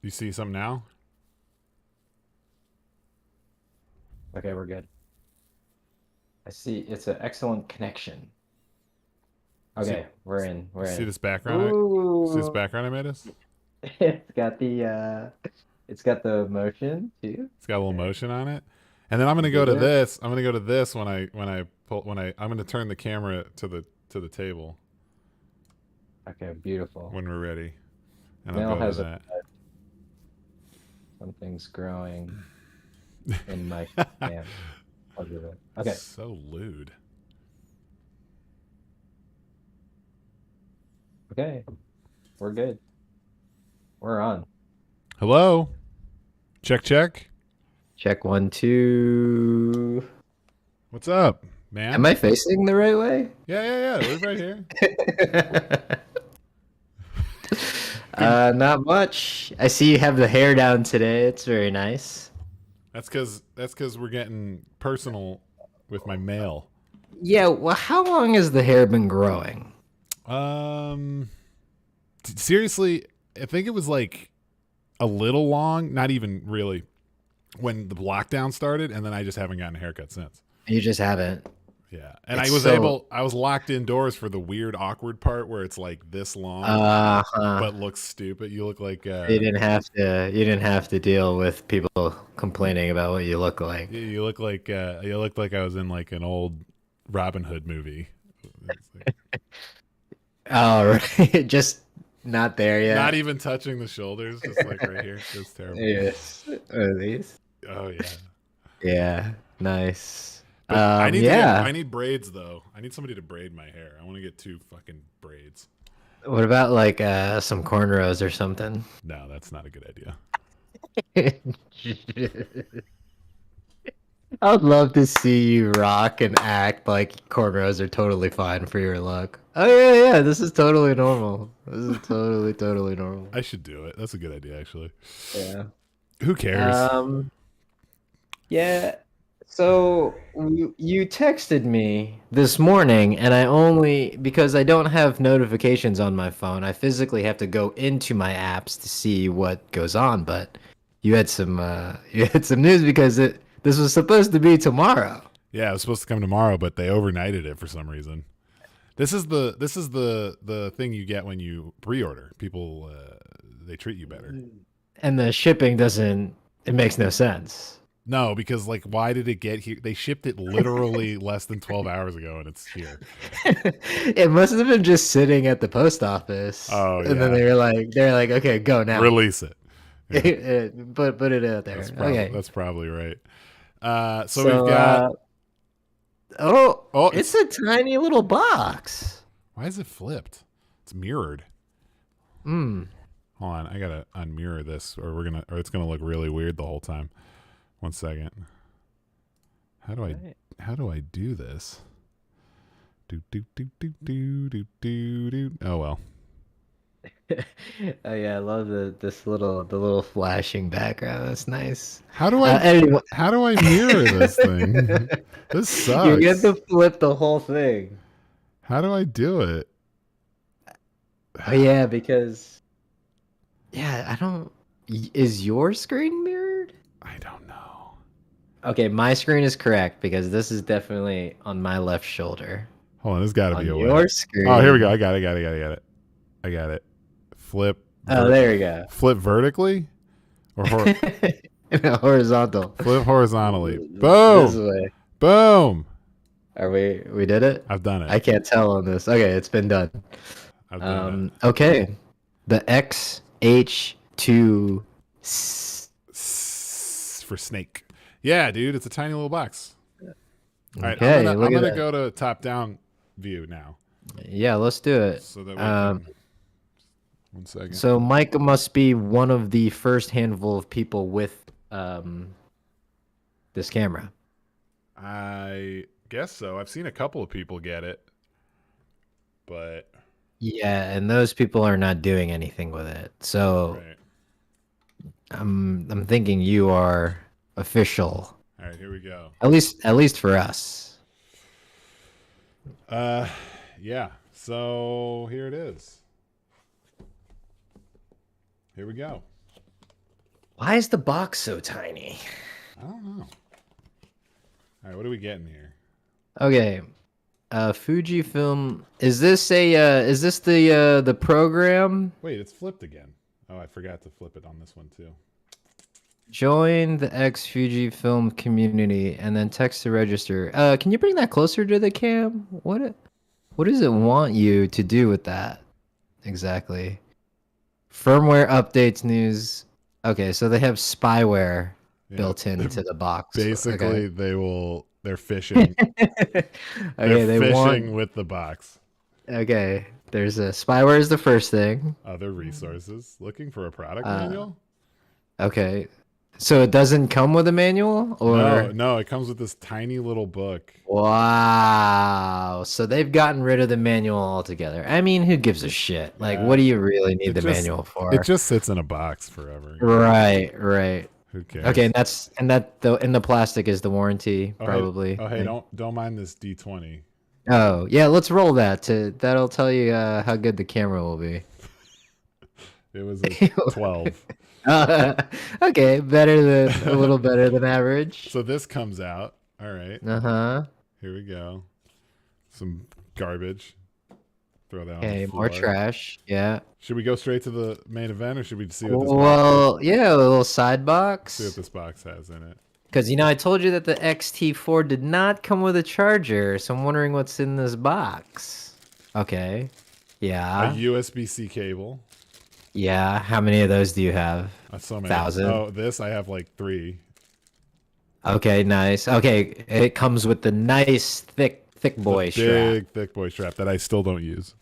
You see something now? Okay, we're good. I see. It's an excellent connection. See, Okay, we're in. you We're see in. this background? You see this Ooh, background I made us? it's got the motion too. It's got a little Okay, motion on it. And then I'm you gonna go dig to it? this. I'm gonna go to this I'm gonna turn the camera to the table Okay, beautiful. when we're ready, and I'll Mel go to has a that. something's growing in my cam. I'll do it. Okay, So lewd. okay, we're good. We're on. Hello. Check check. Check one, two. What's up, Am man? I facing the right way? Yeah. We're right here. Been Not much. I see you have the hair down today. It's very nice. that's cause we're getting personal with my mail. Yeah, well, how long has the hair been growing? Um, seriously, I think it was like a little long, not even really, when the lockdown started, and then I just haven't gotten a haircut since. You just haven't. Yeah, and It's so I was locked indoors for the weird, awkward part where it's like this long uh-huh. but looks stupid. You look like You didn't have to deal with people complaining about what you look like. you look like I was in like an old Robin Hood movie. It's like, All right. Just not there not yet. even touching the shoulders, just like right here. It's terrible. Yes. At least. Oh yeah. Yeah. Nice. But Yeah. I need braids though. I need somebody to braid my hair. I want to get two fucking braids. What about like some cornrows or something? No, that's not a good idea. I'd love to see you rock and act like cornrows are totally fine for your look. Oh yeah, this is totally normal. This is totally normal. I should do it. That's a good idea actually. Yeah. Who cares? Um, yeah. So you texted me this morning, and I only because I don't have notifications on my phone, I physically have to go into my apps to see what goes on. But you had some you had some news because this was supposed to be tomorrow. Yeah, it was supposed to come tomorrow, but they overnighted it for some reason. This is the thing you get when you pre-order. People they treat you better. And the shipping doesn't, it makes no sense. No, because like, why did it get here? They shipped it literally less than 12 hours ago, and it's here. It must have been just sitting at the post office, Oh and then yeah, they're like, okay, go now. release it. Yeah, Put it out there. Okay. that's probably right. So we've So, got. oh, Oh, it's it's a tiny little box. why is it flipped? It's mirrored. Hmm. Hold on, I gotta unmirror this, or it's gonna look really weird the whole time. One second. How do I Right. how do I do this? Do. Oh well. Oh yeah, I love the little flashing background. That's nice. How do I Anyway, how do I mirror this thing? This you get sucks. to flip the whole thing. How do I do it? Oh yeah, because yeah, I don't. Is your screen mirrored? I don't know. Okay, my screen is correct because this is definitely on my left shoulder. Hold on, there's got to be On a way. your Oh, here we go. screen. Got it. I got it. Flip Oh, there we go. flip vertically or No, horizontal. flip horizontally. This Boom. way. Boom. Are we did it? I've done it. I can't tell on this. Okay, it's been done. I've done it. Okay. The Xh2 For snake. Yeah, dude, it's a tiny little box. All right, Okay, look I'm at gonna that. go to top down view now, Yeah, let's do it. so that we Um, can. One second. so Mike must be one of the first handful of people with this camera. I guess so. I've seen a couple of people get it, but Yeah, and those people are not doing anything with it. So right. I'm thinking you are official. All right, here we go. At least for us. Uh, yeah. So here it is. Here we go. Why is the box so tiny? I don't know. All right, what are we getting here? Okay. Fujifilm. Is this the program? Wait, it's flipped again. Oh, I forgot to flip it on this one too. Join the X Fujifilm community and then text to register. Can you bring that closer to the cam? What does it want you to do with that? Exactly. Firmware updates news. Okay, so they have spyware Yeah, built into the box. basically Okay. they're fishing. They're Okay, they fishing want. with the box. Okay, there's a spyware is the first thing. Other resources. Looking for a product Uh, manual? okay, so it doesn't come with a manual, No, or no, it comes with this tiny little book. wow. So they've gotten rid of the manual altogether. I mean, who gives a shit? Like, what Yeah, do you really need it the just manual it for? just sits in a box forever. Right, right. Who Okay, cares? and the plastic is the warranty, Oh probably. hey, Like, don't mind this D20. oh, yeah, let's roll that to that'll tell you how good the camera will be. It was a 12. Uh, okay, better than a little better than average. So this comes out. All right, Uh-huh. here we go. Some garbage. Throw that on the Okay, more floor. trash. Yeah. Should we go straight to the main event, or should we see what this box? Well, yeah, a little side See what box. this box has in it. Because, I told you that the XT4 did not come with a charger, so I'm wondering what's in this box. Okay. A Yeah. USB-C cable. Yeah. How many of those do you have? So many. 1,000. Oh, this I have like 3. Okay, nice. Okay, it comes with the nice thick The boy strap. big thick boy strap that I still don't use.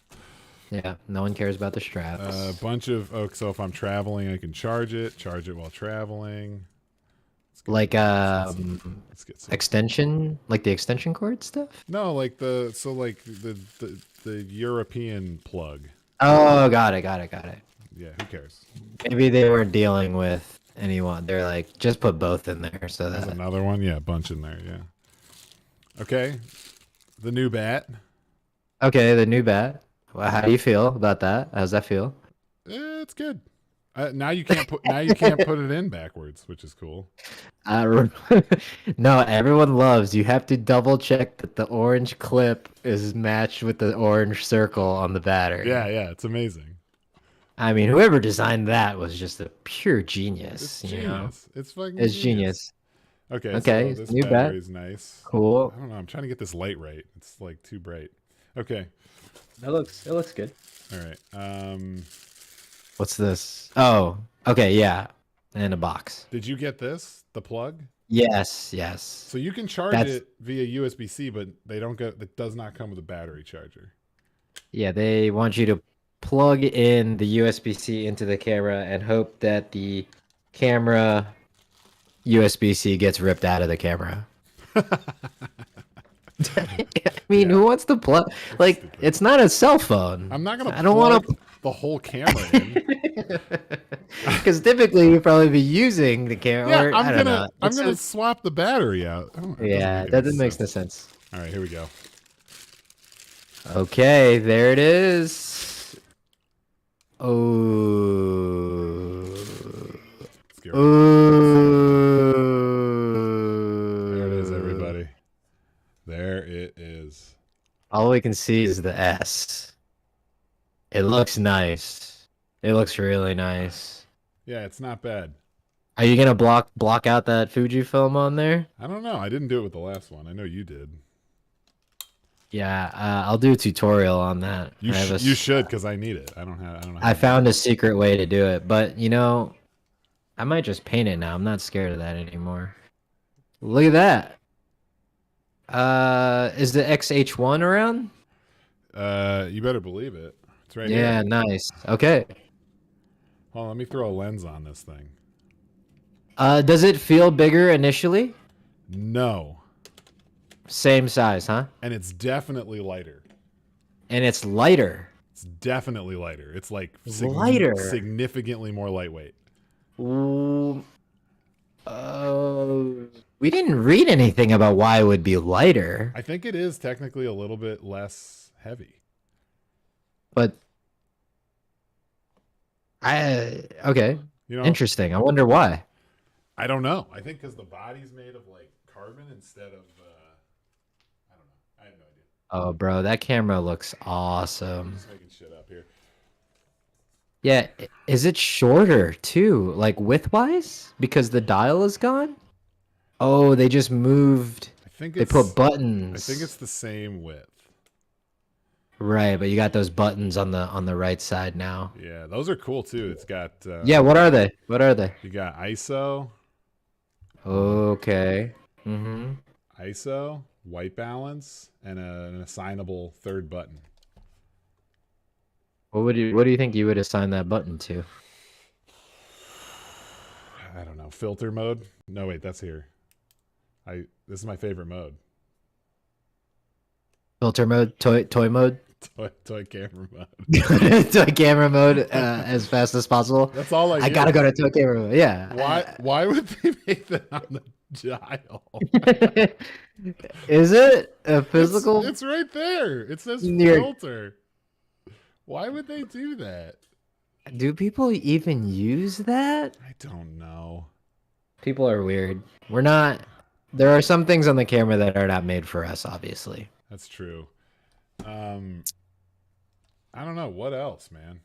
Yeah, no one cares about the A straps. bunch of so if I'm traveling, I can charge it while traveling. Like Let's get some. extension, like the extension cord stuff? No, like the European plug. Oh, got it. Yeah, who cares? Maybe they weren't dealing with anyone. They're like, just put both in there so There's that. another one. Yeah, a bunch in there. Yeah. Okay, the new bat. Okay, the new bat. Well, how do you feel about that? How's that feel? It's good. Now you can't put it in backwards, which is cool. Uh, no, everyone loves. You have to double check that the orange clip is matched with the orange circle on the battery. Yeah, it's amazing. I mean, whoever designed that was just a pure It's genius, genius. It's fucking It's genius. genius. Okay, so Okay, this new bat. battery's nice. Cool. I don't know. I'm trying to get this light right. It's like too bright. Okay. It looks good. All right. What's this? Oh, okay, yeah. And a box. Did you get this? The plug? Yes. So you can charge That's it via USB-C, but they don't go. It does not come with a battery charger. Yeah, they want you to plug in the USB-C into the camera and hope that the camera USB-C gets ripped out of the camera. I mean, Yeah, who wants to plug? Like, stupid. it's not a cell phone. I'm not gonna I don't want plug the whole camera in. to, because typically you'd probably be using the camera. Yeah, Or, I don't know. I'm gonna swap the battery out. It doesn't Yeah, make that any makes no sense. sense. All right, here we go. Okay, there it is. Oh. Let's get rid of it. There it is, Ooh. everybody. There it is. All we can see is the S. It looks nice. It looks really nice. Yeah, it's not bad. Are you gonna block out that Fujifilm on there? I don't know. I didn't do it with the last one. I know you did. Yeah, I'll do a tutorial on that. You I have a you s- should, because I need it. I don't know. How I to do found it. a secret way to do it, but I might just paint it now. I'm not scared of that anymore. Look at that. Is the Xh2 around? You better believe it. It's right Yeah, here. nice. Okay. Hold on, let me throw a lens on this thing. Does it feel bigger initially? No. Same size, huh? And it's definitely lighter. And it's lighter. It's definitely lighter. It's like Lighter. significantly more lightweight. Ooh, we didn't read anything about why it would be lighter, I think it is technically a little bit less heavy. but okay, You know, interesting. I wonder why. I don't know. I think because the body's made of like carbon instead of I don't know. I have no idea. Oh, bro, that camera looks I'm awesome. just making shit up here. Yeah, is it shorter too, like widthwise? Because the dial is gone? Oh, they just moved. I think They put it's buttons. the same width. Right, but you got those buttons on the right side now. Yeah, those are cool too. It's got Yeah, what are they? What are they? you got ISO, Okay. Mm-hmm. ISO, white balance, and an assignable third button. What do you think you would assign that button to? I don't know. Filter mode? No, wait, that's here. This is my favorite mode. Filter mode, toy mode, Toy camera mode. toy camera mode, as fast as possible. That's all I I gotta go to toy camera mode. Yeah. Why would they make that on the dial? Is it a physical? It's right there. It says Near. filter. Why would they do that? Do people even use that? I don't know. People are weird. We're not. There are some things on the camera that are not made for us, obviously. That's true. I don't know what else, man.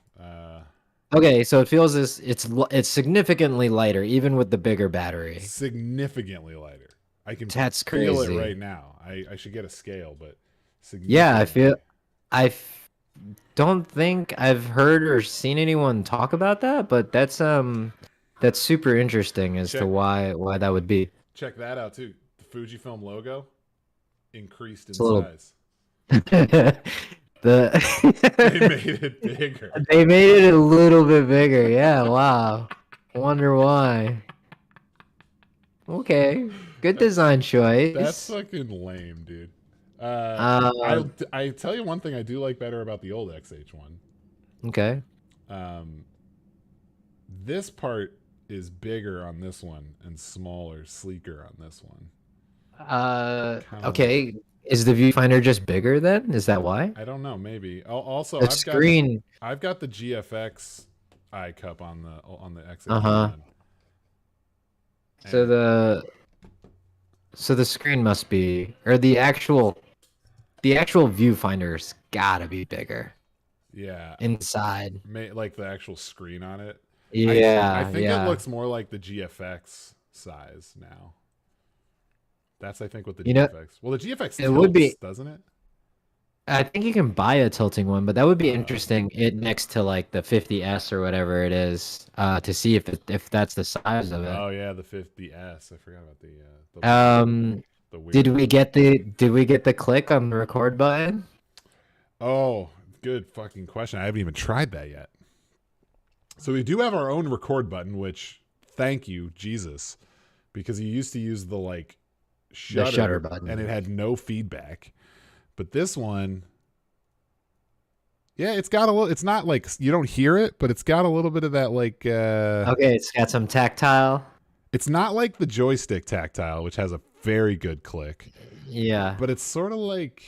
Okay, so it feels it's significantly lighter, even with the bigger battery. Significantly lighter. I can That's feel crazy. it right now. I should get a scale, but Yeah, significantly. don't think I've heard or seen anyone talk about that, but that's super interesting as to why that would be. Check that out too. The Fujifilm logo increased in It's a little size. the They made it bigger. They made it a little bit bigger. Yeah, wow. Wonder why. Okay. Good design choice. That's fucking lame, dude. I tell you one thing I do like better about the old Xh1. Okay. This part is bigger on this one and smaller, sleeker on this one. Okay. Is the viewfinder just bigger then? Is that why? I don't know. Maybe. Also, The screen. I've got the GFX eye cup on the Xh1. Uh-huh. So the screen must be, or the actual viewfinder's gotta be bigger. Yeah. Inside. Like the actual screen on it. Yeah. I think yeah. it looks more like the GFX size now. That's I think what the GFX. Well, the GFX tilts, would be, doesn't it? I think you can buy a tilting one, but that would be interesting. It next to like the 50S or whatever it is, to see if that's the size of it. Oh yeah, the 50S. I forgot about the weird. Did we get the click on the record button? Oh, good fucking question. I haven't even tried that yet. So we do have our own record button, which thank you, Jesus, because you used to use the like shutter button and it had no feedback. But this one, yeah, it's got a little. It's not like you don't hear it, but it's got a little bit of that like. Okay, it's got some tactile. It's not like the joystick tactile, which has a very good click. Yeah, but it's sort of like,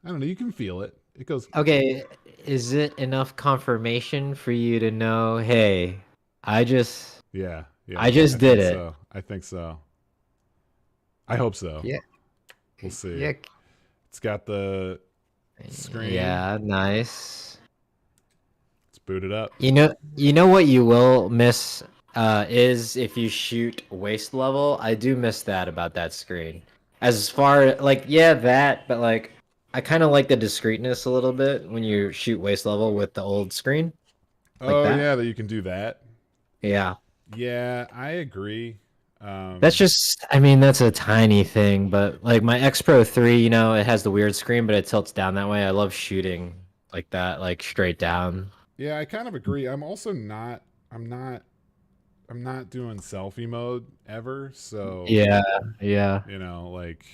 I don't know. You can feel it. It goes. Okay, is it enough confirmation for you to know? Hey, I just. Yeah. I just did it. So. I think so. I hope so. Yeah. We'll see. Yeah. It's got the screen. Yeah, nice. Let's boot it up. You know what you will miss is if you shoot waist level. I do miss that about that screen. As far like but like I kind of like the discreteness a little bit when you shoot waist level with the old screen. Like that you can do that. Yeah. Yeah, I agree. That's just, I mean, that's a tiny thing, but like my X Pro 3, it has the weird screen, but it tilts down that way. I love shooting like that, like straight down. Yeah, I kind of agree. I'm also not doing selfie mode ever, so yeah. Like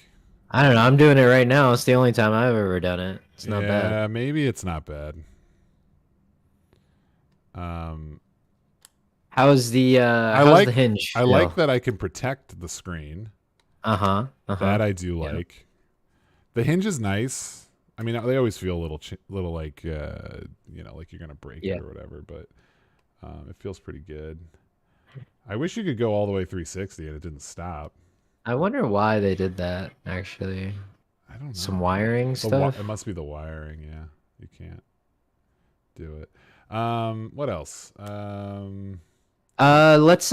I don't know. I'm doing it right now. It's the only time I've ever done it. It's not bad. Yeah, maybe it's not bad. How's the how's the hinge? I like that I can protect the screen. That I do like. The hinge is nice. I mean, they always feel a little like like you're gonna break it or whatever, but it feels pretty good. I wish you could go all the way 360 and it didn't stop. I wonder why they did that, actually. I don't Some know. wiring stuff? It must be the wiring. Yeah, you can't do it. What else? Let's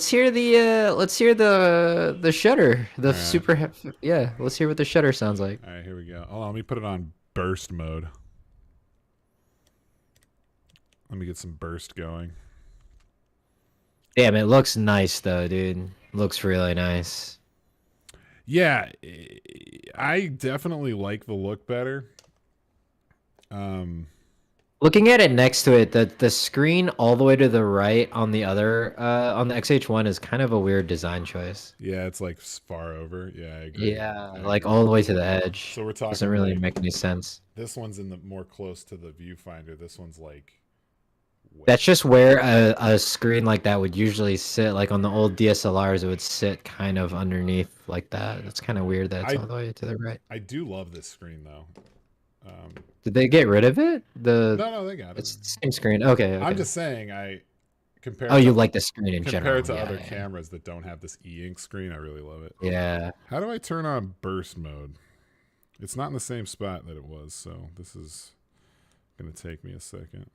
hear the shutter. The All right. super yeah, let's hear what the shutter sounds like. All right, here we go. Hold on, let me put it on burst mode. Let me get some burst going. Damn, it looks nice though, dude. Looks really nice. Yeah, I definitely like the look better. Looking at it next to it, the screen all the way to the right on the other on the Xh1 is kind of a weird design choice. Yeah, it's like far over. Yeah, I agree. Yeah, I like agree. all the way to the edge. So we're talking Doesn't really like make any sense. this one's in the more close to the viewfinder. This one's like way. That's just where a screen like that would usually sit. Like on the old DSLRs, it would sit kind of underneath like that. It's kind of weird that it's all the way to the right. I do love this screen though. Did they get rid of it? No, they got it. It's the same screen. Okay, I'm okay. just saying, I compared. Oh, to, you like the screen in compared general? to Yeah, other yeah. cameras that don't have this e-ink screen. I really love it. Yeah. How do I turn on burst mode? It's not in the same spot that it was, so this is gonna take me a second.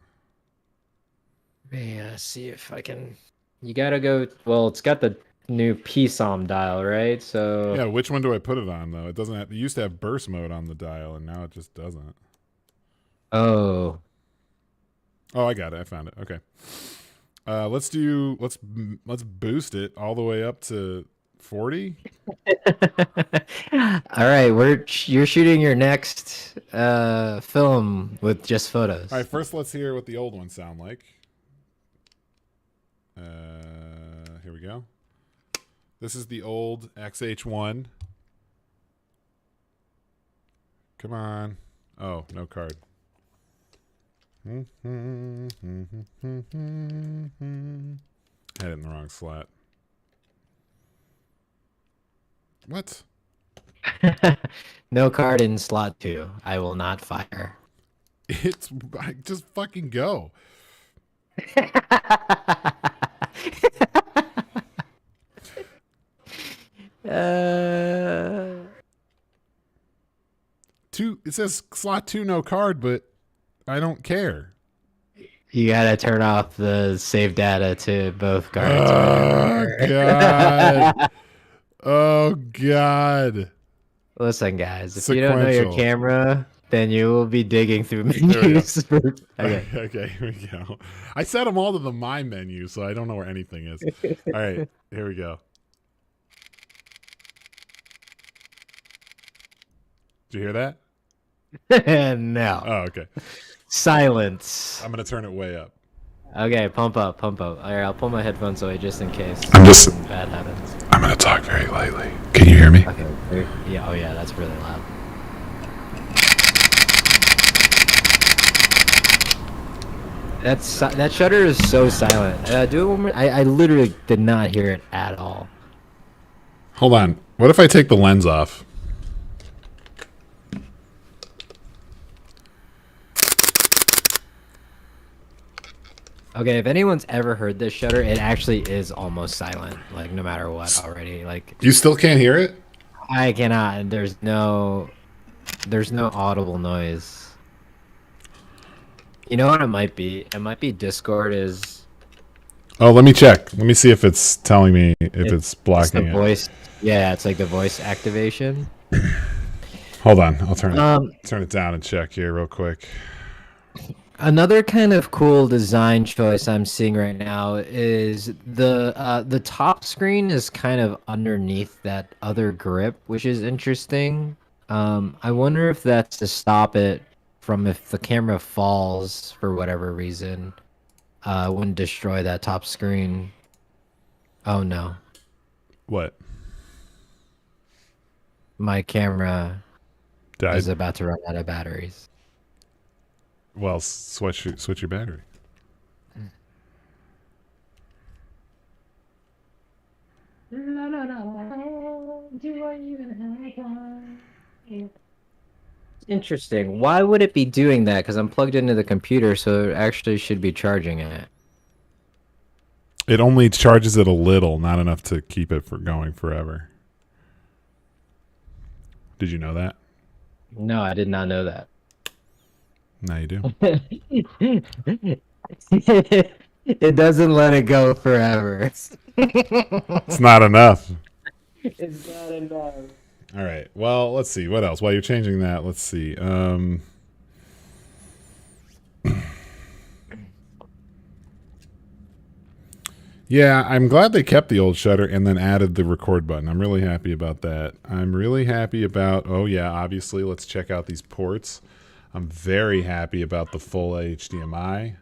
Yeah, see if I can. You gotta go. Well, it's got the new PSOM dial, right? So Yeah, which one do I put it on though? It doesn't have. It used to have burst mode on the dial, and now it just doesn't. Oh. Oh, I got it. I found it. Okay. Let's boost it all the way up to 40. All right, you're shooting your next film with just photos. All right, first let's hear what the old ones sound like. Here we go. This is the old Xh1. Come on. Oh, no card. Had it in the wrong slot. What? No card in slot 2. I will not fire. Just fucking go. It says slot 2 no card, but I don't care. You gotta turn off the save data to both cards. Oh god. Oh god. Listen, guys, if you don't know your camera, then you will be digging through menus. Okay. Okay, here we go. I set them all to the My menu, so I don't know where anything is. All right, here we go. Did you hear that? No. Oh, okay. Silence. I'm gonna turn it way up. Okay, pump up, pump up. All right, I'll pull my headphones away just in case. Bad happens. I'm gonna talk very lightly. Can you hear me? Okay. Yeah. Oh yeah, that's really loud. That shutter is so silent. Do it one more. I literally did not hear it at all. Hold on. What if I take the lens off? Okay, if anyone's ever heard this shutter, it actually is almost silent. Like no matter what, already. Like You still can't hear it? I cannot. There's no audible noise. You know what it might be? It might be Discord is. Oh, let me check. Let me see if it's telling me if it's blocking the it. Voice. Yeah, it's like the voice activation. Hold on, I'll turn it down and check here real quick. Another kind of cool design choice I'm seeing right now is the top screen is kind of underneath that other grip, which is interesting. I wonder if that's to stop it from if the camera falls for whatever reason, wouldn't destroy that top screen. Oh no. What? My camera Died? is about to run out of batteries. Well, switch your battery. Interesting. Why would it be doing that? Because I'm plugged into the computer, so it actually should be charging it. It only charges it a little, not enough to keep it for going forever. Did you know that? No, I did not know that. Now you do. It doesn't let it go forever. It's not enough. It's not enough. All right. Well, let's see. What else? While you're changing that, let's see. Yeah, I'm glad they kept the old shutter and then added the record button. I'm really happy about that. I'm really happy about, oh yeah, obviously, let's check out these ports. I'm very happy about the full HDMI.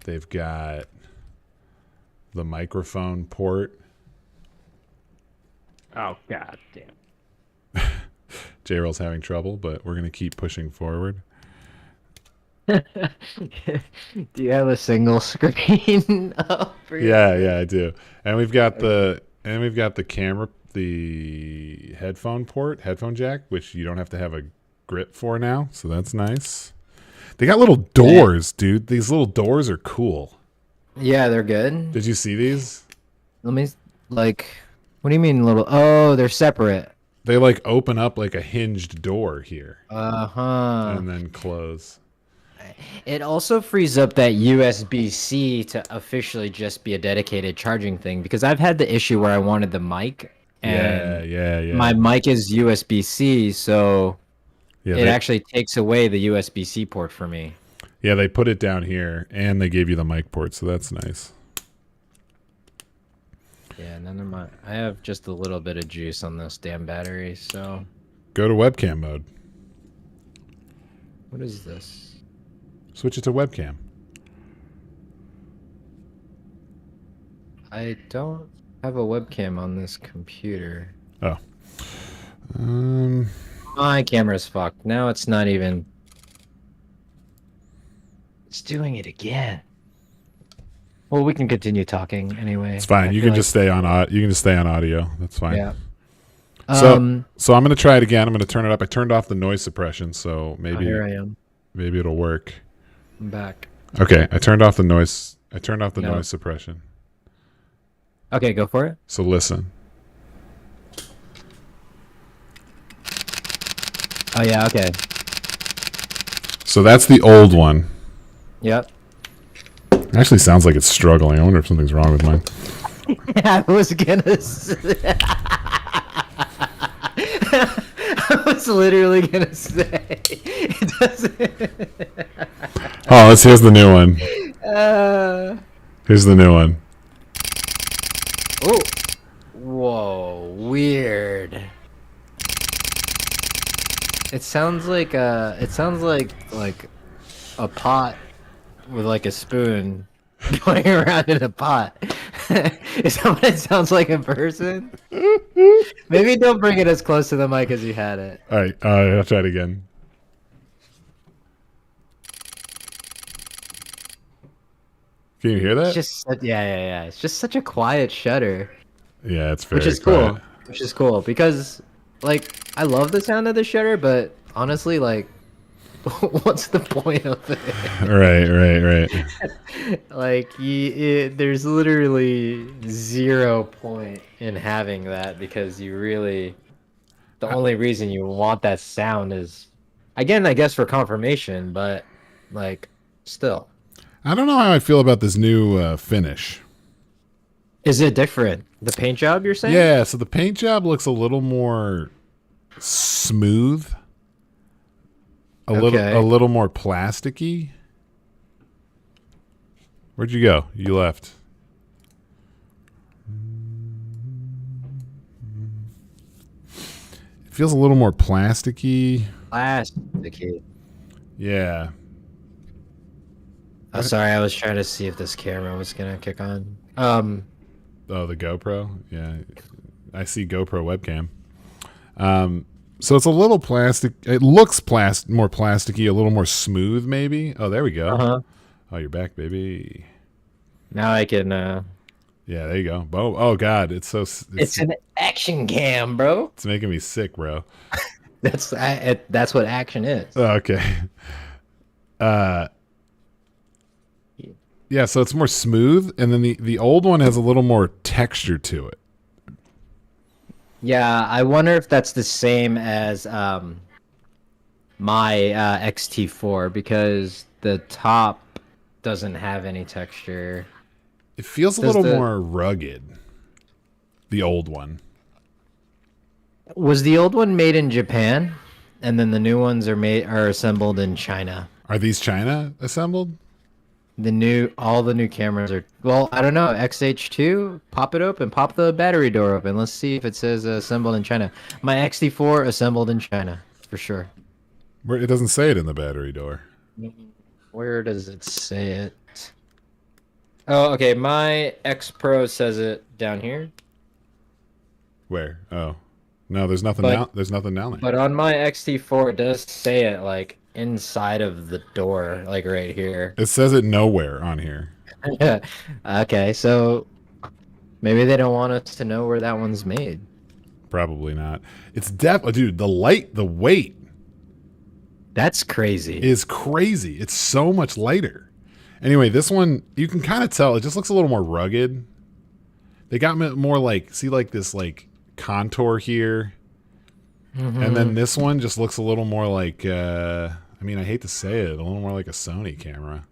They've got the microphone port. Oh, god damn. J-Roll's having trouble, but we're going to keep pushing forward. Do you have a single screen up for you? Yeah, I do. And we've got the camera, the headphone jack, which you don't have to have a grip for now, so that's nice. They got little doors, dude. These little doors are cool. Yeah, they're good. Did you see these? Let me like. What do you mean little? Oh, they're separate. They like open up like a hinged door here. Uh-huh. And then close. It also frees up that USB-C to officially just be a dedicated charging thing, because I've had the issue where I wanted the mic and Yeah. my mic is USB-C, so Yeah, it actually takes away the USB-C port for me. Yeah, they put it down here and they gave you the mic port, so that's nice. Yeah, none of my. I have just a little bit of juice on this damn battery, so. Go to webcam mode. What is this? Switch it to webcam. I don't have a webcam on this computer. Oh. My camera's fucked. Now it's not even. It's doing it again. Well, we can continue talking anyway. It's fine. You can just stay on audio. That's fine. Yeah. So I'm going to try it again. I'm going to turn it up. I turned off the noise suppression, so maybe here I am. Maybe it'll work. I'm back. Okay, I turned off the noise. Noise suppression. Okay, go for it. So listen. Oh yeah, okay. So that's the old one. Yep. It actually sounds like it's struggling. I wonder if something's wrong with mine. I was literally gonna say it doesn't. Oh, here's the new one. Here's the new one. Oh, whoa, weird. It sounds like a pot with like a spoon going around in a pot. Is that what it sounds like in person? Maybe don't bring it as close to the mic as you had it. All right, I'll try it again. Can you hear that? It's just yeah. It's just such a quiet shutter. Yeah, it's very which is quiet. cool. Which is cool because, like, I love the sound of the shutter, but honestly, like, what's the point of it? Right. Like, there's literally 0 point in having that, because you really, the only reason you want that sound is, again, I guess for confirmation, but like, still. I don't know how I feel about this new finish. Is it different? The paint job, you're saying? Yeah, so the paint job looks a little more smooth. A little more plasticky. Where'd you go? You left. It feels a little more plasticky. Plasticky. Yeah. Oh, sorry, I was trying to see if this camera was gonna kick on. Oh, the GoPro? Yeah. I see GoPro webcam. So it's a little plastic. It looks more plasticky, a little more smooth, maybe. Oh, there we go. Uh-huh. Oh, you're back, baby. Now I can. Yeah, there you go. Oh God, it's so. It's an action cam, bro. It's making me sick, bro. That's what action is. Okay. Yeah, Yeah, so it's more smooth, and then the old one has a little more texture to it. Yeah, I wonder if that's the same as my Xt4 because the top doesn't have any texture. It feels a Does little the more rugged. The old one. Was the old one made in Japan, and then the new ones are assembled in China? Are these China assembled? All the new cameras are, well, I don't know. Xh2, pop it open, pop the battery door open. Let's see if it says assembled in China. My Xt4 assembled in China for sure. It doesn't say it in the battery door. Where does it say it? Oh, okay. My X Pro says it down here. Where? Oh, no, there's nothing But down. There's nothing down there. but on my Xt4 it does say it like inside of the door, like right here. It says it nowhere on here. Okay, so maybe they don't want us to know where that one's made. Probably not. It's dude. The weight That's crazy. is crazy. It's so much lighter. Anyway, this one you can kind of tell. It just looks a little more rugged. They got more like this like contour here, and then this one just looks a little more like. I mean, I hate to say it, a little more like a Sony camera.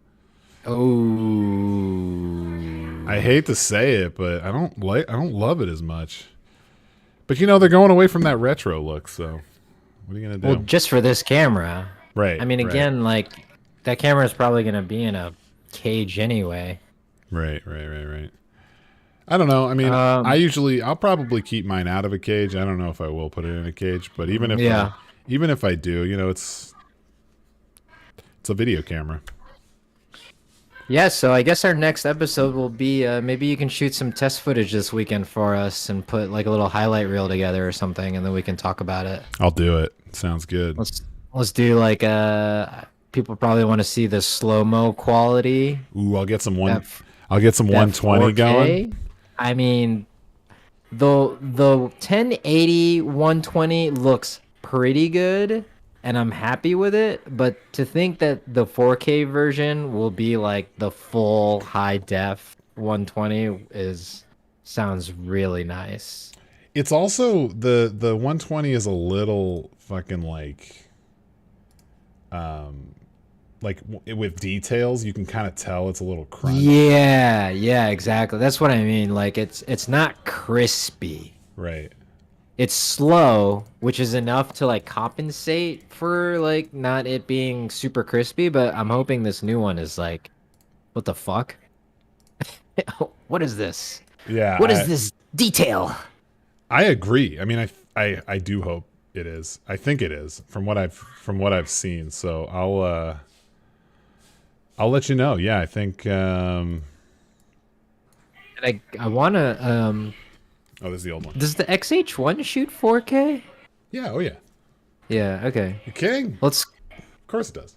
Oh, I hate to say it, but I don't love it as much. But you know, they're going away from that retro look, so what are you gonna do? well, just for this camera, Right. I mean, again, like that camera is probably gonna be in a cage anyway. Right. I don't know. I mean, I'll probably keep mine out of a cage. I don't know if I will put it in a cage, but even if I do, you know, it's a video camera. Yeah, so I guess our next episode will be maybe you can shoot some test footage this weekend for us and put like a little highlight reel together or something, and then we can talk about it. I'll do it. Sounds good. Let's do like people probably want to see the slow-mo quality. Ooh, I'll get some 120 going. I mean, the 1080 120 looks pretty good, and I'm happy with it. But to think that the 4K version will be like the full high def 120 sounds really nice. It's also the 120 is a little fucking like with details, you can kind of tell it's a little crunchy. Yeah, exactly. That's what I mean. Like it's not crispy. Right. It's slow, which is enough to like compensate for like not it being super crispy, but I'm hoping this new one is like, what the fuck? What is this? Yeah. What is this detail? I agree. I mean, I do hope it is. I think it is from what I've seen. So I'll let you know. Yeah, I think. And I wanna Oh, this is the old one. Does the Xh1 shoot 4K? Yeah. Oh, yeah. Yeah. Okay. You kidding? Of course it does.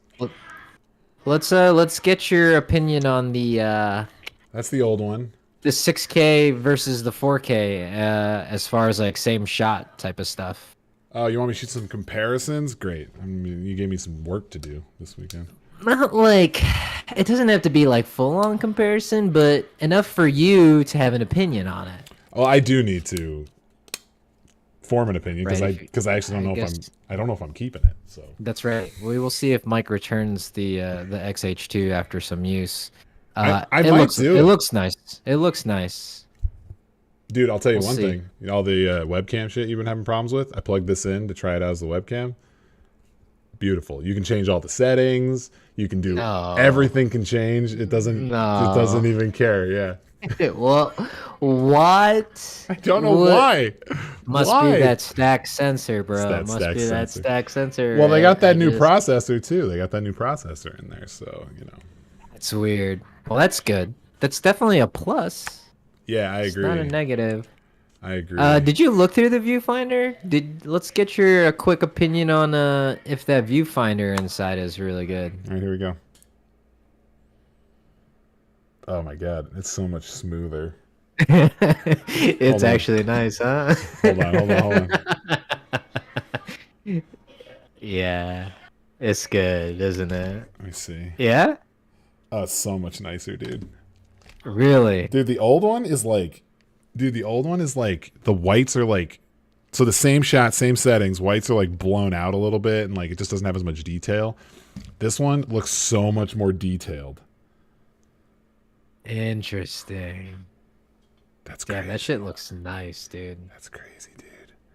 Let's get your opinion on the That's the old one. the 6K versus the 4K as far as like same shot type of stuff. Oh, you want me to shoot some comparisons? Great. I mean, you gave me some work to do this weekend. Not like it doesn't have to be like full on comparison, but enough for you to have an opinion on it. Well, I do need to form an opinion because Right. I actually don't know I don't know if I'm keeping it. So That's right. We will see if Mike returns the Xh2 after some use. I it might looks do it it. looks nice. It looks nice. Dude, I'll tell you We'll one see. thing. You know, all the webcam shit you've been having problems with, I plugged this in to try it out as the webcam. Beautiful. You can change all the settings. You can do everything can change. It doesn't even care. Yeah. Well, what? I don't know why. Must Why? be that stack sensor, bro. That Must stack be that sensor. stack sensor. Well, they got that I new just- processor too. They got that new processor in there, so you know. It's weird. Well, that's good. That's definitely a plus. Yeah, I It's agree. not a negative. I agree. Did you look through the viewfinder? Let's get your quick opinion on if that viewfinder inside is really good. All right, here we go. Oh my god, it's so much smoother. It's Hold on. actually nice, huh? Hold on. Yeah, it's good, isn't it? Let me see. Yeah. Oh, it's so much nicer, dude. Really? Dude, the old one is like, the whites are like, so the same shot, same settings, whites are like blown out a little bit and like it just doesn't have as much detail. This one looks so much more detailed. Interesting. That's crazy. Damn, that shit looks nice, dude. That's crazy, dude.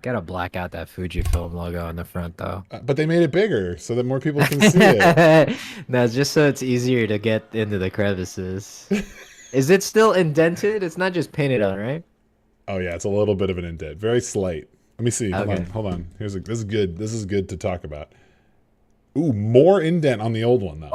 Gotta black out that Fujifilm logo on the front, though. But they made it bigger so that more people can see it. No, just so it's easier to get into the crevices. Is it still indented? It's not just painted on, right? Oh yeah, it's a little bit of an indent, very slight. Let me see. Hold on. This is good. This is good to talk about. Ooh, more indent on the old one though.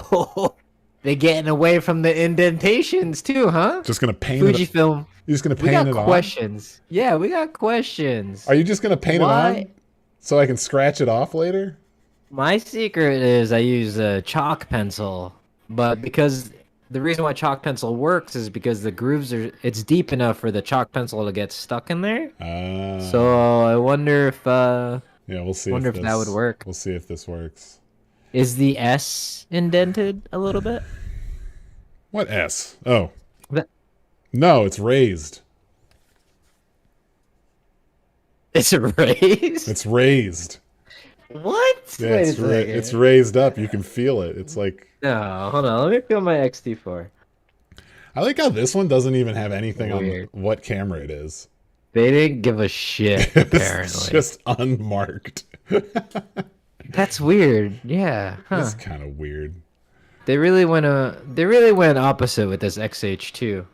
Oh, they're getting away from the indentations too, huh? Just gonna paint Fujifilm. You're just gonna paint it on? We got questions. Yeah, we got questions. Are you just gonna paint it on so I can scratch it off later? My secret is I use a chalk pencil, but because the reason why chalk pencil works is because the grooves it's deep enough for the chalk pencil to get stuck in there. So I wonder if yeah, we'll see. Wonder if that would work. We'll see if this works. Is the S indented a little bit? What S? Oh. No, it's raised. It's raised? It's raised. What? Yeah, it's raised up. You can feel it. It's like... No, hold on. Let me feel my Xh2. I like how this one doesn't even have anything on what camera it is. They didn't give a shit, apparently. It's just unmarked. That's weird. Yeah. Huh. That's kind of weird. They really went opposite with this Xh2.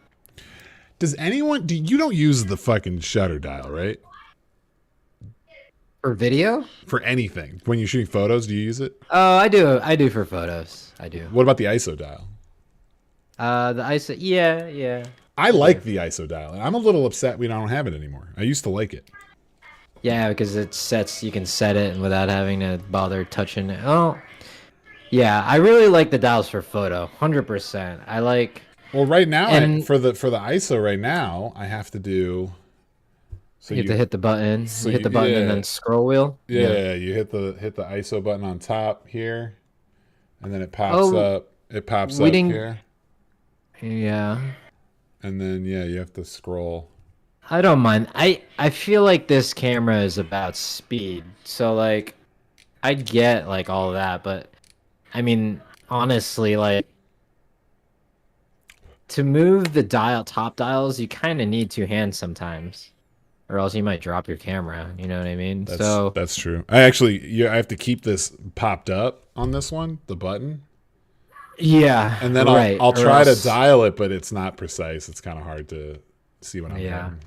Does anyone you don't use the fucking shutter dial, right? For video? For anything. When you're shooting photos, do you use it? Oh, I do. I do for photos. I do. What about the ISO dial? The ISO, yeah. I like the ISO dial, and I'm a little upset we don't have it anymore. I used to like it. Yeah, because you can set it without having to bother touching it. Oh, yeah, I really like the dials for photo, 100%. I like. Well, right now, for the ISO right now, I have to do. So you have to hit the button. So you hit the button and then scroll wheel. Yeah, you hit the ISO button on top here, and then it pops up. It pops up here. Yeah. And then you have to scroll. I don't mind. I feel like this camera is about speed. So like I get like all that, but I mean honestly like to move the top dials, you kind of need two hands sometimes. Or else you might drop your camera, you know what I mean? That's true. I have to keep this popped up on this one, the button. Yeah. And then I'll try to dial it, but it's not precise. It's kind of hard to see what I'm doing.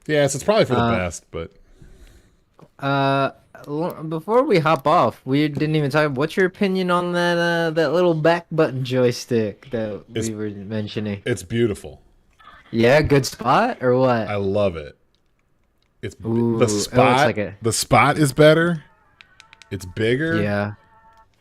Yeah, so it's probably for the best, but before we hop off, we didn't even talk. What's your opinion on that little back button joystick that we were mentioning? It's beautiful. Yeah, good spot or what? I love it. It's the spot is better. It's bigger. Yeah.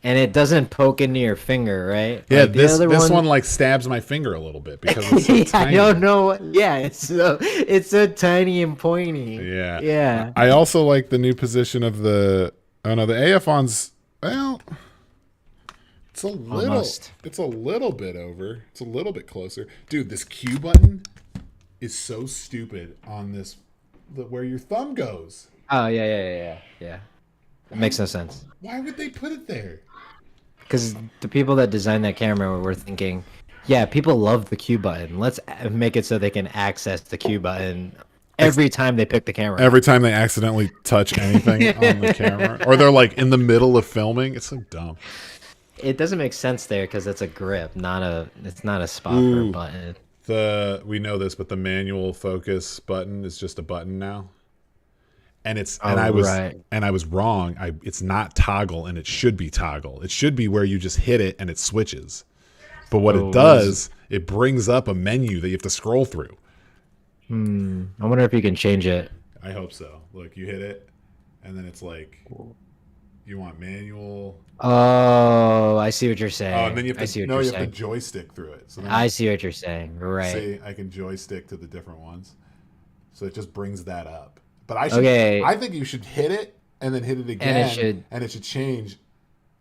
And it doesn't poke into your finger, right? Yeah, like this one like stabs my finger a little bit because it's so tiny. I don't know. Yeah, it's so tiny and pointy. Yeah. Yeah. I also like the new position of the AF-On's well, it's a little bit over. It's a little bit closer. Dude, this Q button is so stupid on this where your thumb goes. Oh, yeah. It makes no sense. Why would they put it there? Because the people that designed that camera were thinking, yeah, people love the Q button. Let's make it so they can access the Q button every time they pick the camera. Every time they accidentally touch anything on the camera. Or they're like in the middle of filming. It's so dumb. It doesn't make sense there because it's a grip, it's not a spot for a button. We know this, but the manual focus button is just a button now. And I was wrong. It's not toggle, and it should be toggle. It should be where you just hit it and it switches. But what it does, it brings up a menu that you have to scroll through. I wonder if you can change it. I hope so. Look, you hit it, and then it's like, you want manual. Oh, I see what you're saying. Oh, and then you have to joystick through it. So I see what you're saying. Right. See, I can joystick to the different ones. So it just brings that up. But I think you should hit it and then hit it again, and it should change.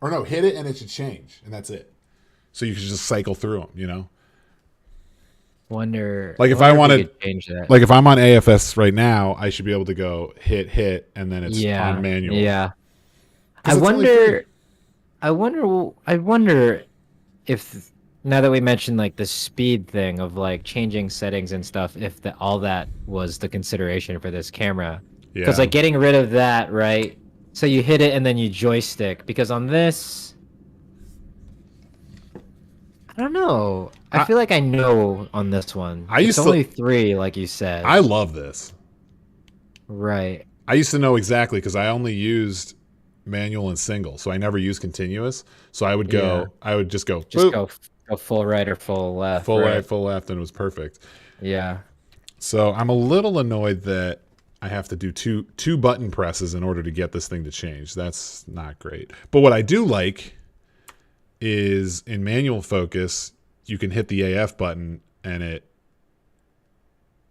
Or no, hit it and it should change, and that's it. so you can just cycle through them. You know, Wonder. like I if I wonder if we wanted, could change that. like if I'm on AFS right now, I should be able to go hit, and then it's on Yeah, manual yeah. I because it's only three. wonder. I wonder if now that we mentioned like the speed thing of like changing settings and stuff, if all that was the consideration for this camera, because Yeah, like getting rid of that, right? So you hit it and then you joystick. Because on this, I don't know. I I feel like I know on this one. I It's used to. only three, like you said. I love this. Right. I used to know exactly because I only used manual and single, so I never used continuous. So Yeah. I would just go Just boop, go full right or full left. full right, Right. full left, and it was perfect. Yeah. So I'm a little annoyed that I have to do two button presses in order to get this thing to change. That's not great. But what I do like is in manual focus, you can hit the AF button and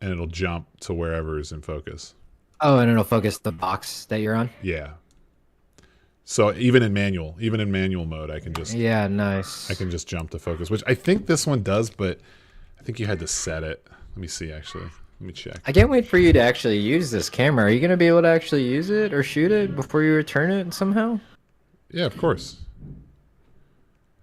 it'll jump to wherever is in focus. Oh, and it'll focus the box that you're on. Yeah. So even in manual mode, Yeah, nice. I can just jump to focus, which I think this one does, but I think you had to set it. Let me see actually. Let me check. I can't wait for you to actually use this camera. Are you gonna be able to actually use it or shoot it before you return it somehow? Yeah, of course.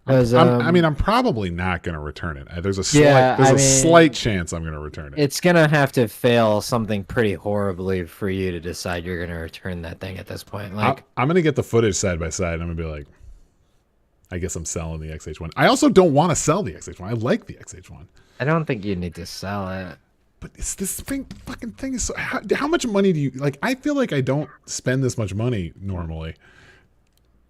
Because I mean, I'm probably not going to return it. There's a yeah, slight chance I'm going to return it. it's gonna have to fail something pretty horribly for you to decide you're gonna return that thing at this point. Like, I'm going to get the footage side by side, and I'm going to be like, I guess I'm selling the Xh1. I also don't want to sell the Xh1. I like the Xh1. I don't think you need to sell it. But it's this fucking thing is so. How much money do you like? I feel like I don't spend this much money normally.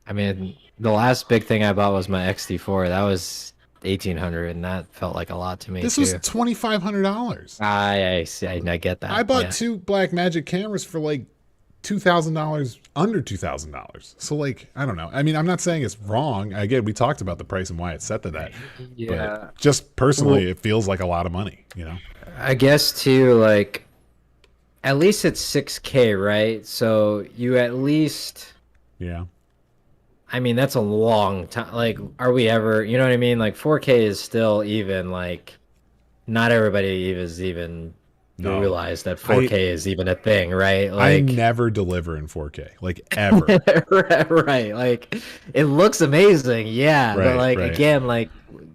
I mean, the last big thing I bought was my Xt4. That was 1,800, and that felt like a lot to me This too. was $2,500. I see. I get that. I bought yeah. two Blackmagic cameras for like $2,000, under $2,000. So like, I don't know. I mean, I'm not saying it's wrong. Again, we talked about the price and why it's set to that. Yeah. But just personally, it feels like a lot of money. You know. I guess too, like, at least it's 6K, right? So you at least, Yeah. I mean, that's a long time. Like, are we ever, you know what I mean? Like, 4K is still even, like, not everybody is even No. realize that 4K is even a thing, right? I Like, never deliver in 4K, like ever. right. Like, it looks amazing, yeah. Right, But, like, right. again, like,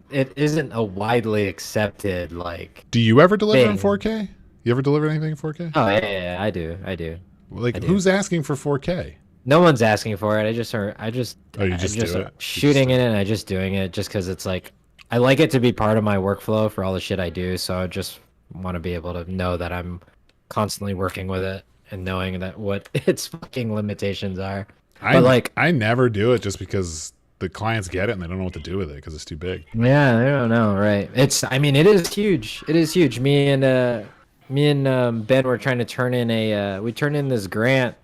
it isn't a widely accepted, like, Do you ever deliver in thing. 4K? You ever deliver anything in 4K? Oh, yeah, I do. Like, I do. who's asking for 4K? No one's asking for it. I just Oh, you just do it? shooting in it and I just doing it just because it's like I like it to be part of my workflow for all the shit I do. So I just want to be able to know that I'm constantly working with it and knowing that what its fucking limitations are. But like, I never do it just because the clients get it and they don't know what to do with it because it's too big. yeah, I don't know, right? I mean, it is huge. It is huge. Me and Ben were trying to turn in we turned in this grant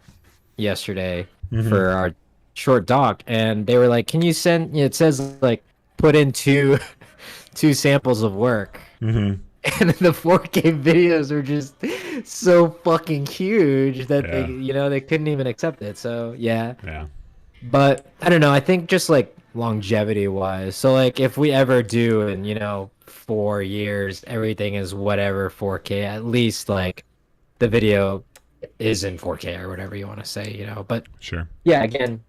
yesterday for our short doc, and they were like, "Can you send?" It says like, "Put in two samples of work," and the 4K videos are just so fucking huge that Yeah. they couldn't even accept it. So yeah, Yeah. but I don't know. I think just like longevity wise, so like if we ever do in 4 years, everything is whatever 4K, at least like the video is in 4K or whatever you want to say, But Sure. yeah, again,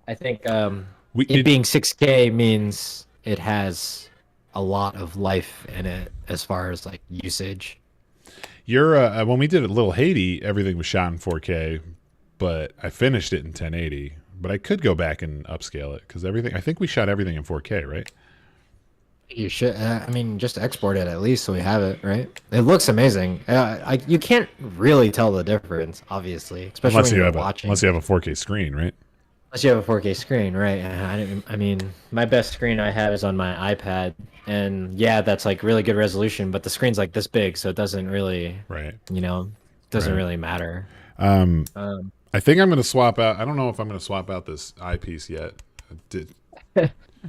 I think it being 6K means it has a lot of life in it as far as like usage. You're when we did it Little Haiti, everything was shot in 4K, but I finished it in 1080. But I could go back and upscale it because I think we shot everything in 4K, right? You should. I mean, just export it at least so we have it, right? It looks amazing. You can't really tell the difference, obviously, especially when you're watching. Unless you have a 4K screen, right? Unless you have a 4K screen, right? I mean, my best screen I have is on my iPad, and yeah, that's like really good resolution, but the screen's like this big, so it doesn't really, Right. doesn't really matter. I think I'm going to swap out. I don't know if I'm going to swap out this eyepiece yet.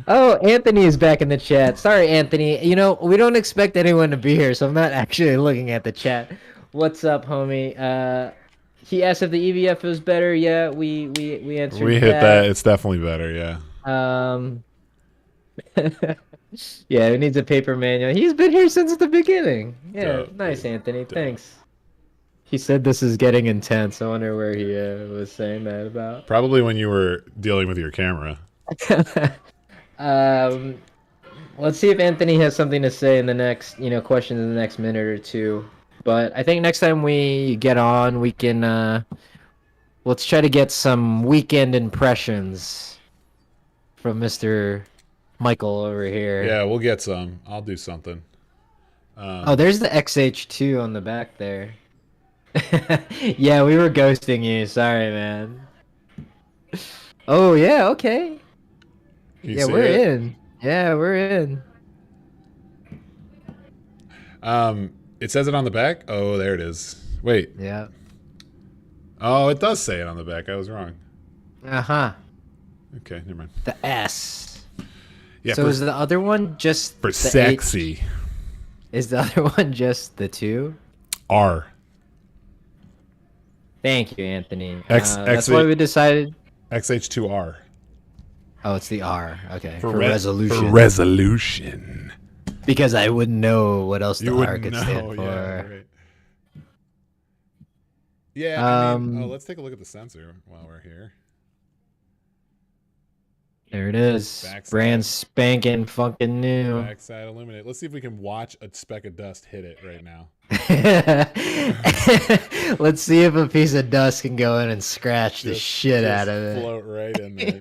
Oh, Anthony is back in the chat. Sorry, Anthony. We don't expect anyone to be here, so I'm not actually looking at the chat. What's up, homie? He asked if the EVF was better. Yeah, we answered. We hit that. It's definitely better. Yeah. Yeah, it needs a paper manual. He's been here since the beginning. Yeah, Dope, nice, dude. Anthony. Dope. Thanks. He said this is getting intense. I wonder where he was saying that about. Probably when you were dealing with your camera. um, let's see if Anthony has something to say in the next, questions in the next minute or two. But I think next time we get on, we can let's try to get some weekend impressions from Mr. Michael over here. Yeah, we'll get some. I'll do something. Oh, there's the XH2 on the back there. Yeah, we were ghosting you. Sorry, man. Oh, yeah, okay. You Yeah, see we're it? in. Yeah, we're in. It says it on the back. Oh, there it is. Wait. Yeah. Oh, it does say it on the back. I was wrong. Uh-huh. Okay, never mind. The S. Yeah, So is the other one just for the sexy. H? Is the other one just the 2? R. Thank you, Anthony. X That's why we decided. XH2R. Oh, it's the R. Okay. For resolution. For resolution. Because I wouldn't know what else You the R wouldn't could know. stand for. Yeah, right. Yeah, I mean, let's take a look at the sensor while we're here. There it is. Backside. Brand spanking fucking new. Backside illuminate. Let's see if we can watch a speck of dust hit it right now. Let's see if a piece of dust can go in and scratch the shit out of it. Float right in there.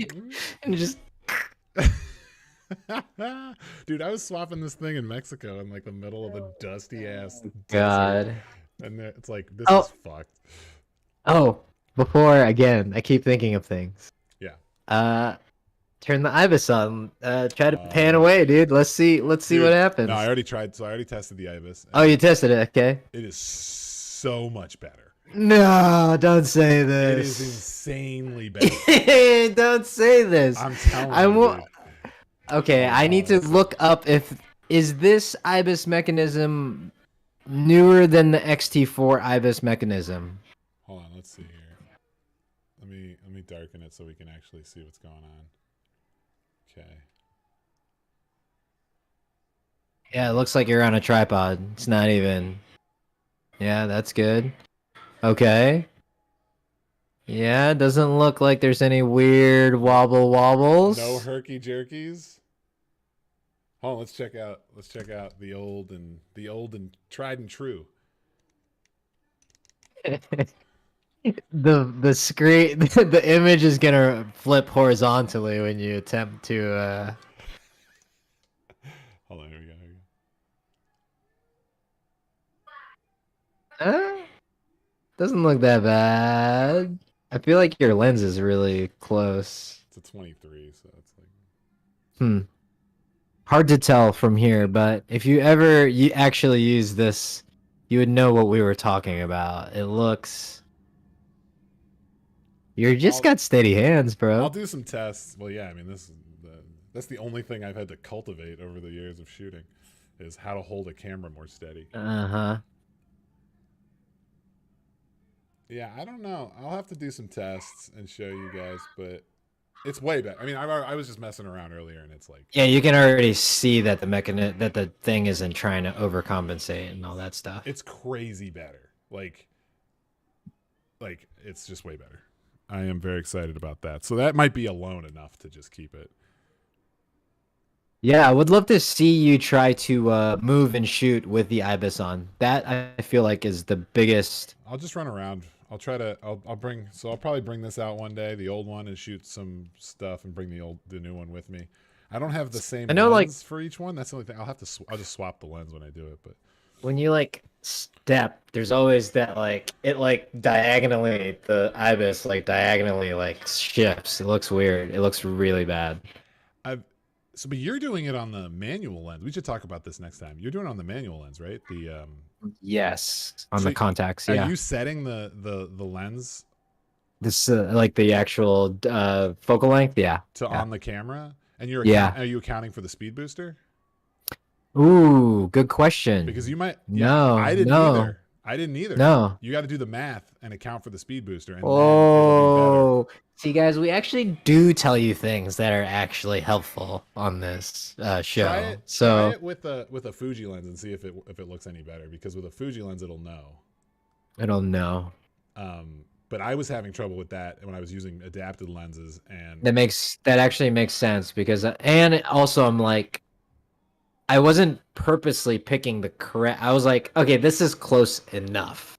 And just. Dude, I was swapping this thing in Mexico in like the middle of a dusty ass. God. And it's like, this is fucked. Oh, before again, I keep thinking of things. Yeah. Turn the IBIS on. Try to pan away, dude. Let's see what happens. No, I already tried. So I already tested the IBIS. Oh, you tested it. Okay. It is so much better. No, don't say this. It is insanely better. Don't say this. I'm telling you, dude. Okay, I need to look up is this IBIS mechanism newer than the XT4 IBIS mechanism? Hold on, let's see here. Let me darken it so we can actually see what's going on. Okay. Yeah, it looks like you're on a tripod. It's not even. Yeah, that's good. Okay. Yeah, it doesn't look like there's any weird wobbles. No herky jerkies. Hold on, let's check out the old and tried and true. The screen the image is gonna flip horizontally when you attempt to Hold on, here we go. Doesn't look that bad. I feel like your lens is really close. It's a 23, so it's like hard to tell from here, but if you actually use this, you would know what we were talking about. It looks You're just got steady hands, bro. I'll do some tests. Well, yeah, I mean, that's the only thing I've had to cultivate over the years of shooting is how to hold a camera more steady. Uh-huh. Yeah, I don't know. I'll have to do some tests and show you guys, but it's way better. I mean, I was just messing around earlier, and it's like, yeah, you can already see that the thing isn't trying to overcompensate and all that stuff. It's crazy better. Like it's just way better. I am very excited about that. So that might be alone enough to just keep it. Yeah, I would love to see you try to move and shoot with the IBIS on. That I feel like is the biggest. I'll just run around. I'll try to. I'll probably bring this out one day, the old one, and shoot some stuff, and bring the new one with me. I don't have the same lens for each one. That's the only thing. I'll just swap the lens when I do it. But when you step, there's always that diagonally, the IBIS diagonally shifts. It looks weird. It looks really bad. But you're doing it on the manual lens. We should talk about this next time. You're doing it on the manual lens, right? Yes, on the contacts. Are you setting the lens? This the actual focal length, yeah. On the camera, and are you accounting for the speed booster? Ooh, good question. Because you might. No, I didn't either. I didn't either. No. You got to do the math and account for the speed booster, and then it'll be better. Oh, see, guys, we actually do tell you things that are actually helpful on this show. Try So it with a Fuji lens and see if it looks any better. Because with a Fuji lens, it'll know. I don't know. But I was having trouble with that when I was using adapted lenses, and That actually makes sense because and also I'm like I wasn't purposely picking the correct. I was like, okay, this is close enough.